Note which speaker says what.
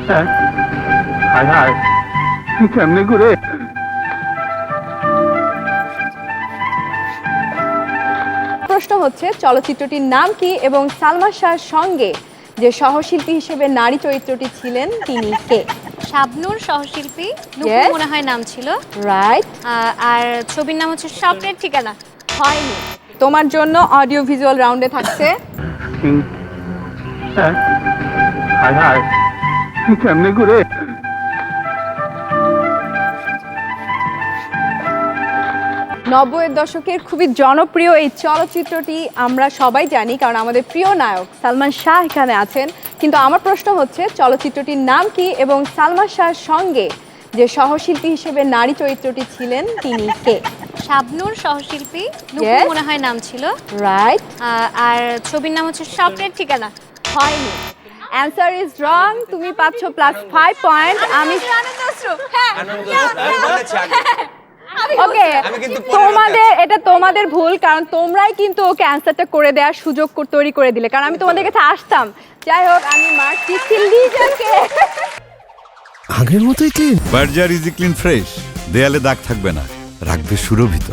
Speaker 1: হায় হায় কেমনে করে
Speaker 2: প্রশ্ন হচ্ছে চলচ্চিত্রটির নাম কি এবং সালমান শাহর সঙ্গে যে সহশিল্পী হিসেবে নারী চরিত্রটি ছিলেন তিনি কে?
Speaker 3: শাবনূর সহশিল্পী নুপুর
Speaker 2: Yes.
Speaker 3: মনে হয় নাম ছিল।
Speaker 2: রাইট।
Speaker 3: আর ছবির নাম হচ্ছে স্বপ্নের ঠিকানা।
Speaker 2: হয়নি। তোমার জন্য অডিও ভিজুয়াল রাউন্ডে থাকছে।
Speaker 1: হায় হায় কেমনে করে
Speaker 2: 90-এর দশকের খুবই জনপ্রিয় এই চলচ্চিত্রটি আমরা সবাই জানি, কারণ আমাদের প্রিয় নায়ক সালমান শাহ এখানে আছেন। কিন্তু আমার প্রশ্ন হচ্ছে চলচ্চিত্রটির নাম কি এবং সালমান শাহর সঙ্গে যে সহশিল্পী হিসেবে নারী চরিত্রটি ছিলেন তিনি কে?
Speaker 3: শাবনূর সহশিল্পী নুপুর
Speaker 2: Yes.
Speaker 3: মনে হয় নাম ছিল।
Speaker 2: রাইট।
Speaker 3: আর ছবির নাম হচ্ছে স্বপ্নের ঠিকানা।
Speaker 2: হয়নি। Answer is wrong. তুমি পাচ্ছ +5 পয়েন্ট। আমি ওকে, তোমাদের ভুল, কারণ তোমরাই কিন্তু ওকে অ্যান্সারটা করে দেওয়ার সুযোগ তৈরি করে দিলে, কারণ আমি তোমাদের কাছে আসতাম। যাই হোক, আমি মার্ক দিচ্ছি লিজাকে।
Speaker 4: আগের মতোই clean.
Speaker 5: Berger easy clean fresh, দেয়ালে দাগ থাকবে না, রাখবে সুরভিত।